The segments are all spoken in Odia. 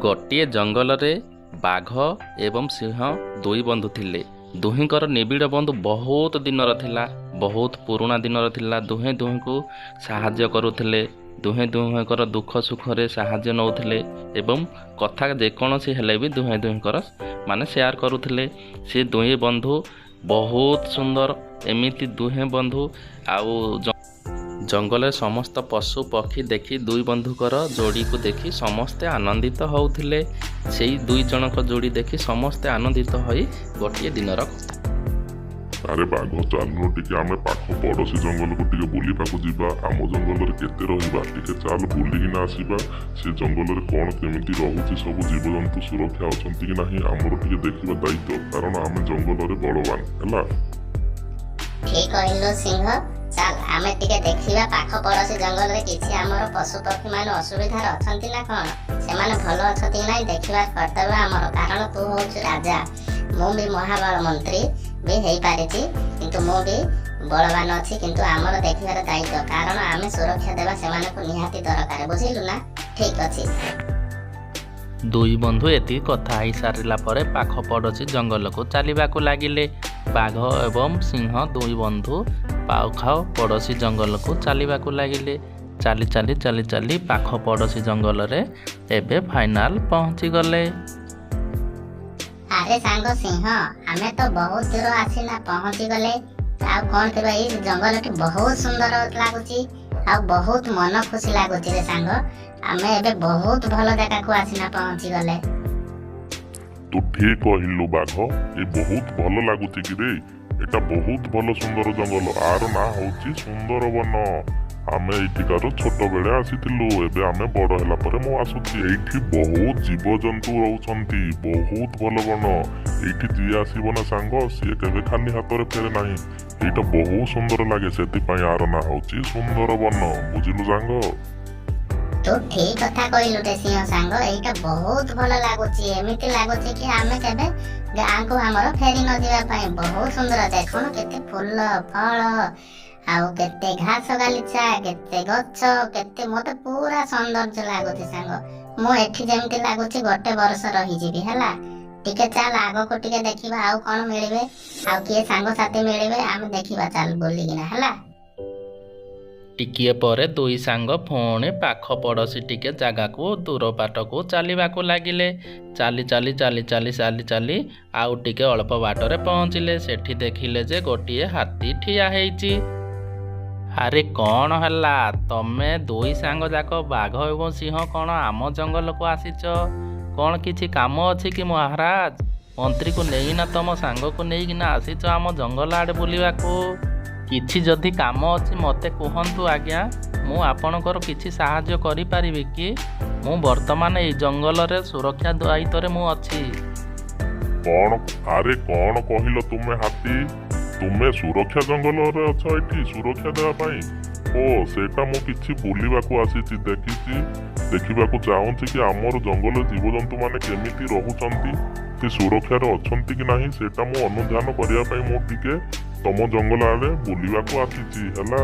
ଗୋଟିଏ ଜଙ୍ଗଲରେ ବାଘ ଏବଂ ସିଂହ ଦୁଇ ବନ୍ଧୁ ଥିଲେ। ଦୁହିଁଙ୍କର ନିବିଡ଼ ବନ୍ଧୁ ବହୁତ ଦିନର ଥିଲା, ବହୁତ ପୁରୁଣା ଦିନର ଥିଲା। ଦୁହେଁ ଦୁହିଁଙ୍କୁ ସାହାଯ୍ୟ କରୁଥିଲେ, ଦୁହେଁ ଦୁହିଁଙ୍କର ଦୁଃଖ ସୁଖରେ ସାହାଯ୍ୟ ନେଉଥିଲେ ଏବଂ କଥା ଯେକୌଣସି ହେଲେ ବି ଦୁହେଁ ଦୁହିଁଙ୍କର ସେୟାର କରୁଥିଲେ। ସେ ଦୁହେଁ ବନ୍ଧୁ ବହୁତ ସୁନ୍ଦର। ଏମିତି ଦୁହେଁ ବନ୍ଧୁ ଆଉ ଜଙ୍ଗଲରେ ସମସ୍ତ ପଶୁ ପକ୍ଷୀ ଦେଖି ଦୁଇ ବନ୍ଧୁଙ୍କର ଯୋଡ଼ିକୁ ଦେଖି ସମସ୍ତେ ଆନନ୍ଦିତ ହେଉଥିଲେ। ସେଇ ଦୁଇ ଜଣଙ୍କ ଯୋଡ଼ି ଦେଖି ସମସ୍ତେ ଆନନ୍ଦିତ ହୋଇ ଗୋଟିଏ ଦିନର କଥା। ଆରେ ବାଘ, ଚାଲୁନ ଟିକେ ଆମେ ପାଖ ପଡ଼ୋଶୀ ଜଙ୍ଗଲକୁ ଟିକେ ବୁଲିବାକୁ ଯିବା। ଆମ ଜଙ୍ଗଲରେ କେତେ ରହିବା, ଟିକେ ଚାଲ ବୁଲିକିନା ଆସିବା। ସେ ଜଙ୍ଗଲରେ କ'ଣ କେମିତି ରହୁଛି, ସବୁ ଜୀବଜନ୍ତୁ ସୁରକ୍ଷା ଅଛନ୍ତି କି ନାହିଁ, ଆମର ଟିକେ ଦେଖିବା ଦାୟିତ୍ୱ, କାରଣ ଆମେ ଜଙ୍ଗଲରେ ବଳବାନ। ହେଲା, ଠିକ୍ କହିଲୁ ସିଂହ। ଚାଲ ଆମେ ଟିକେ ଦେଖିବା ପାଖ ପଡ଼ୋଶୀ ଜଙ୍ଗଲରେ କିଛି ଆମର ପଶୁ ପକ୍ଷୀ ମାନେ ଅସୁବିଧାରେ ଅଛନ୍ତି ନା କ'ଣ, ସେମାନେ ଭଲ ଅଛନ୍ତି କି ନାହିଁ ଦେଖିବା କର୍ତ୍ତବ୍ୟ ଆମର। କାରଣ ତୁ ହଉଛୁ ରାଜା, ମୁଁ ବି ମହାବଳ ମନ୍ତ୍ରୀ ବି ହେଇପାରିଛି, କିନ୍ତୁ ମୁଁ ବି ବଳବାନ ଅଛି, କିନ୍ତୁ ଆମର ଦେଖିବାର ଦାୟିତ୍ୱ, କାରଣ ଆମେ ସୁରକ୍ଷା ଦେବା ସେମାନଙ୍କୁ ନିହାତି ଦରକାର। ବୁଝିଲୁ ନା? ଠିକ୍ ଅଛି। ଦୁଇ ବନ୍ଧୁ ଏତିକି କଥା ହେଇସାରିଲା ପରେ ପାଖ ପଡ଼ୋଶୀ ଜଙ୍ଗଲକୁ ଚାଲିବାକୁ ଲାଗିଲେ। ବାଘ ଏବଂ ସିଂହ ଦୁଇ ବନ୍ଧୁ ପାଖ ପଡ଼ୋଶୀ ଜଙ୍ଗଲକୁ ଚାଲିବାକୁ ଲାଗିଲେ। ଚାଲି ଚାଲି ଚାଲି ଚାଲି ପାଖ ପଡ଼ୋଶୀ ଜଙ୍ଗଲରେ ଏବେ ଫାଇନାଲ ପହଞ୍ଚିଗଲେ। ଆରେ ସାଙ୍ଗ ସିଂହ, ଆମେ ତ ବହୁତ ଦୂର ଆସିନା ପହଞ୍ଚିଗଲେ। ଆଉ କ'ଣ କରିବା, ଏଇ ଜଙ୍ଗଲଟି ବହୁତ ସୁନ୍ଦର ଲାଗୁଛି ଆଉ ବହୁତ ମନ ଖୁସି ଲାଗୁଛି ରେ ସାଙ୍ଗ। ଆମେ ଏବେ ବହୁତ ଭଲ ଜାଗାକୁ ଆସିନା ପହଞ୍ଚିଗଲେ। ତୁ ଠିକ୍ କହିଲୁ ବାଘ, ଏ ବହୁତ ଭଲ ଲାଗୁଛି କି ରେ। ଏଟା ବହୁତ ଭଲ ସୁନ୍ଦର ଜଙ୍ଗଲ, ଆର ନାଁ ହଉଛି ସୁନ୍ଦରବନ। ଆମେ ଏଇଠିକାର ଛୋଟ ବେଳେ ଆସିଥିଲୁ, ଏବେ ଆମେ ବଡ଼ ହେଲା ପରେ ମୁଁ ଆସୁଛି। ଏଇଠି ବହୁତ ଜୀବଜନ୍ତୁ ରହୁଛନ୍ତି, ବହୁତ ଭଲ ବନ। ଏଇଠି ଯିଏ ଆସିବ ନା ସାଙ୍ଗ, ସିଏ କେବେ ଖାଲି ହାତରେ ଫେରେ ନାହିଁ। ଏଇଟା ବହୁତ ସୁନ୍ଦର ଲାଗେ, ସେଥିପାଇଁ ଆର ନାଁ ହଉଛି ସୁନ୍ଦରବନ। ବୁଝିଲୁ ସାଙ୍ଗ? ତୁ ଠିକ୍ କଥା କହିଲୁ ରେ ସିଂହ ସାଙ୍ଗ, ଏଇଟା ବହୁତ ଭଲ ଲାଗୁଛି। ଏମିତି ଲାଗୁଛି କି ଆମେ କେବେ ଗାଁକୁ ଆମର ଫେରି ନ ଯିବା ପାଇଁ। ବହୁତ ସୁନ୍ଦର, ଦେଖୁନୁ କେତେ ଫୁଲ ଫଳ ଆଉ କେତେ ଘାସ ଗାଲିଚା, କେତେ ଗଛ, କେତେ ମତେ ପୁରା ସୌନ୍ଦର୍ଯ୍ୟ ଲାଗୁଛି ସାଙ୍ଗ। ମୁଁ ଏଠି ଯେମିତି ଲାଗୁଛି ଗୋଟେ ବର୍ଷ ରହିଯିବି। ହେଲା, ଟିକେ ଚାଲ ଆଗକୁ ଟିକେ ଦେଖିବା ଆଉ କ'ଣ ମିଳିବେ, ଆଉ କିଏ ସାଙ୍ଗସାଥି ମିଳିବେ, ଆମେ ଦେଖିବା ଚାଲ ବୁଲିକିନା। ହେଲା, ଟିକିଏ ପରେ ଦୁଇ ସାଙ୍ଗ ପୁଣି ପାଖ ପଡ଼ୋଶୀ ଟିକେ ଜାଗାକୁ ଦୂର ବାଟକୁ ଚାଲିବାକୁ ଲାଗିଲେ। ଚାଲି ଚାଲି ଚାଲି ଚାଲି ଚାଲି ଚାଲି ଆଉ ଟିକେ ଅଳ୍ପ ବାଟରେ ପହଞ୍ଚିଲେ। ସେଠି ଦେଖିଲେ ଯେ ଗୋଟିଏ ହାତୀ ଠିଆ ହେଇଛି। ଆରେ କ'ଣ ହେଲା, ତମେ ଦୁଇ ସାଙ୍ଗ ଯାକ ବାଘ ଏବଂ ସିଂହ କ'ଣ ଆମ ଜଙ୍ଗଲକୁ ଆସିଛ? କ'ଣ କିଛି କାମ ଅଛି କି ମହାରାଜ? ମନ୍ତ୍ରୀକୁ ନେଇକିନା ତମ ସାଙ୍ଗକୁ ନେଇକିନା ଆସିଛ ଆମ ଜଙ୍ଗଲ ଆଡ଼େ ବୁଲିବାକୁ? କିଛି ଯଦି କାମ ଅଛି ମୋତେ କୁହନ୍ତୁ ଆଜ୍ଞା, ମୁଁ ଆପଣଙ୍କର କିଛି ସାହାଯ୍ୟ କରିପାରିବି କି? ମୁଁ ବର୍ତ୍ତମାନ ଏଇ ଜଙ୍ଗଲରେ ସୁରକ୍ଷା ଦାୟିତ୍ୱରେ ମୁଁ ଅଛି। ଆରେ କ'ଣ କହିଲ ତୁମେ ହାତୀ? ତୁମେ ସୁରକ୍ଷା ଜଙ୍ଗଲରେ ଅଛ, ଏଠି ସୁରକ୍ଷା ଦେବା ପାଇଁ? ଓ, ସେଇଟା ମୁଁ କିଛି ବୁଲିବାକୁ ଆସିଛି, ଦେଖିବାକୁ ଚାହୁଁଛି କି ଆମର ଜଙ୍ଗଲରେ ଜୀବଜନ୍ତୁ ମାନେ କେମିତି ରହୁଛନ୍ତି, ସେ ସୁରକ୍ଷାରେ ଅଛନ୍ତି କି ନାହିଁ, ସେଇଟା ମୁଁ ଅନୁଧ୍ୟାନ କରିବା ପାଇଁ ମୁଁ ଟିକେ ତମ ଜଙ୍ଗଲ ଆଡ଼େ ବୁଲିବାକୁ ଆସିଛି। ହେଲା,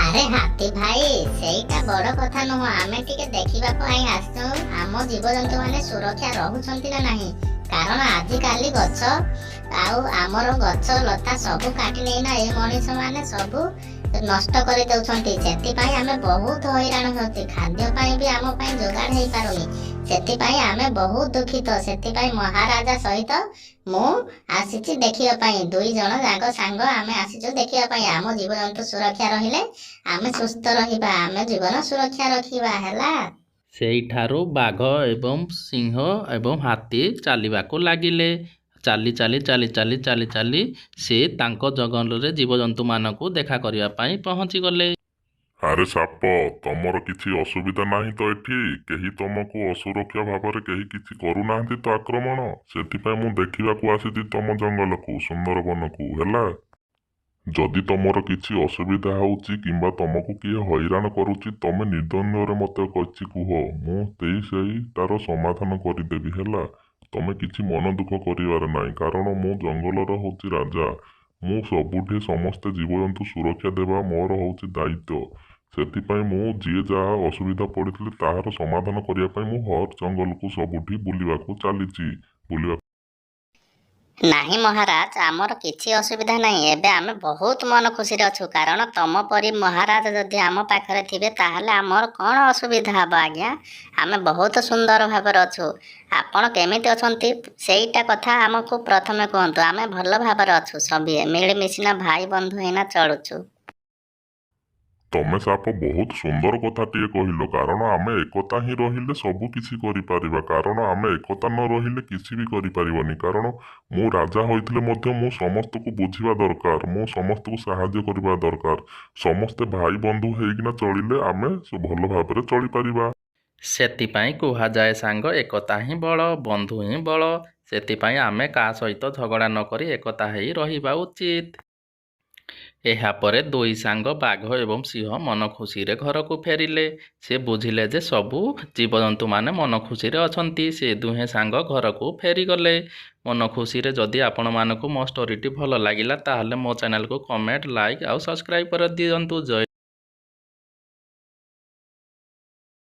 ଆରେ ହାତୀ ଭାଇ, ସେଇଟା ବଡ଼ କଥା ନୁହଁ, ଆମେ ଟିକେ ଦେଖିବା ପାଇଁ ଆସିଛୁ ଆମ ଜୀବଜନ୍ତୁ ମାନେ ସୁରକ୍ଷା ରହୁଛନ୍ତି ନା ନାହିଁ। କାରଣ ଆଜିକାଲି ଗଛ ଆଉ ଆମର ଗଛ ଲତା ସବୁ କାଟି ନେଇନା ଏ ମଣିଷ ମାନେ ସବୁ ନଷ୍ଟ କରିଦେଉଛନ୍ତି। ସେଥିପାଇଁ ଆମେ ବହୁତ ହଇରାଣ ହେଉଛୁ, ଖାଦ୍ୟ ପାଇଁ ବି ଆମ ପାଇଁ ଯୋଗାଡ଼ ହେଇପାରୁନି। ସେଥିପାଇଁ ଆମେ ବହୁତ ଦୁଃଖିତ। ସେଥିପାଇଁ ମହାରାଜା ସହିତ ମୁଁ ଆସିଛି ଦେଖିବା ପାଇଁ। ଦୁଇ ଜଣ ଯାକ ସାଙ୍ଗ ଆମେ ଆସିଛୁ ଦେଖିବା ପାଇଁ। ଆମ ଜୀବଜନ୍ତୁ ସୁରକ୍ଷା ରହିଲେ ଆମେ ସୁସ୍ଥ ରହିବା, ଆମେ ଜୀବନ ସୁରକ୍ଷା ରଖିବା। ହେଲା, ସେଇଠାରୁ ବାଘ ଏବଂ ସିଂହ ଏବଂ ହାତୀ ଚାଲିବାକୁ ଲାଗିଲେ। ଚାଲି ଚାଲି ଚାଲି ଚାଲି ଚାଲି ଚାଲି ସେ ତାଙ୍କ ଜଙ୍ଗଲରେ ଜୀବଜନ୍ତୁମାନଙ୍କୁ ଦେଖା କରିବା ପାଇଁ ପହଞ୍ଚିଗଲେ। ଆରେ ସାପ, ତମର କିଛି ଅସୁବିଧା ନାହିଁ ତ? ଏଠି କେହି ତମକୁ ଅସୁରକ୍ଷା ଭାବରେ କେହି କିଛି କରୁନାହାନ୍ତି ତ ଆକ୍ରମଣ? ସେଥିପାଇଁ ମୁଁ ଦେଖିବାକୁ ଆସିଛି ତମ ଜଙ୍ଗଲକୁ, ସୁନ୍ଦରବନକୁ। ହେଲା, ଯଦି ତମର କିଛି ଅସୁବିଧା ହେଉଛି କିମ୍ବା ତମକୁ କିଏ ହଇରାଣ କରୁଛି, ତମେ ନିର୍ଦ୍ୱନ୍ଦ୍ୱରେ ମୋତେ କିଛି କୁହ, ମୁଁ ସେଇଟାର ସମାଧାନ କରିଦେବି। ହେଲା, ତମେ କିଛି ମନ ଦୁଃଖ କରିବାର ନାହିଁ, କାରଣ ମୁଁ ଜଙ୍ଗଲର ହେଉଛି ରାଜା। ମୁଁ ସବୁଠି ସମସ୍ତେ ଜୀବଜନ୍ତୁ ସୁରକ୍ଷା ଦେବା ମୋର ହେଉଛି ଦାୟିତ୍ୱ। ସେଥିପାଇଁ ମୁଁ ଯିଏ ଯାହା ଅସୁବିଧା ପଡ଼ିଥିଲେ ତାହାର ସମାଧାନ କରିବା ପାଇଁ ମୁଁ ହର୍ ଜଙ୍ଗଲକୁ ସବୁଠି ବୁଲିବାକୁ ଚାଲିଛି। ନାହିଁ ମହାରାଜ, ଆମର କିଛି ଅସୁବିଧା ନାହିଁ। ଏବେ ଆମେ ବହୁତ ମନ ଖୁସିରେ ଅଛୁ, କାରଣ ତମ ପରି ମହାରାଜ ଯଦି ଆମ ପାଖରେ ଥିବେ ତାହେଲେ ଆମର କ'ଣ ଅସୁବିଧା ହେବ ଆଜ୍ଞା। ଆମେ ବହୁତ ସୁନ୍ଦର ଭାବରେ ଅଛୁ। ଆପଣ କେମିତି ଅଛନ୍ତି ସେଇଟା କଥା ଆମକୁ ପ୍ରଥମେ କୁହନ୍ତୁ। ଆମେ ଭଲ ଭାବରେ ଅଛୁ, ସଭିଏ ମିଳିମିଶିନା ଭାଇ ବନ୍ଧୁ ହେଇନା ଚଳୁଛୁ। ତମେ ସାପ ବହୁତ ସୁନ୍ଦର କଥାଟିଏ କହିଲ, କାରଣ ଆମେ ଏକତା ହିଁ ରହିଲେ ସବୁ କିଛି କରିପାରିବା। କାରଣ ଆମେ ଏକତା ନ ରହିଲେ କିଛି ବି କରିପାରିବନି। କାରଣ ମୁଁ ରାଜା ହୋଇଥିଲେ ମଧ୍ୟ ମୁଁ ସମସ୍ତଙ୍କୁ ବୁଝିବା ଦରକାର, ମୁଁ ସମସ୍ତଙ୍କୁ ସାହାଯ୍ୟ କରିବା ଦରକାର। ସମସ୍ତେ ଭାଇ ବନ୍ଧୁ ହେଇକିନା ଚଳିଲେ ଆମେ ଭଲ ଭାବରେ ଚଳିପାରିବା। ସେଥିପାଇଁ କୁହାଯାଏ ସାଙ୍ଗ, ଏକତା ହିଁ ବଳ, ବନ୍ଧୁ ହିଁ ବଳ। ସେଥିପାଇଁ ଆମେ କାହା ସହିତ ଝଗଡ଼ା ନକରି ଏକତା ହେଇ ରହିବା ଉଚିତ। ଏହାପରେ ଦୁଇ ସାଙ୍ଗ ବାଘ ଏବଂ ସିଂହ ମନ ଖୁସିରେ ଘରକୁ ଫେରିଲେ। ସେ ବୁଝିଲେ ଯେ ସବୁ ଜୀବଜନ୍ତୁମାନେ ମନ ଖୁସିରେ ଅଛନ୍ତି। ସେ ଦୁହେଁ ସାଙ୍ଗ ଘରକୁ ଫେରିଗଲେ ମନ ଖୁସିରେ। ଯଦି ଆପଣମାନଙ୍କୁ ମୋ ଷ୍ଟୋରିଟି ଭଲ ଲାଗିଲା ତାହେଲେ ମୋ ଚ୍ୟାନେଲକୁ କମେଣ୍ଟ, ଲାଇକ୍ ଆଉ ସବସ୍କ୍ରାଇବ୍ କରିଦିଅନ୍ତୁ। ଜୟ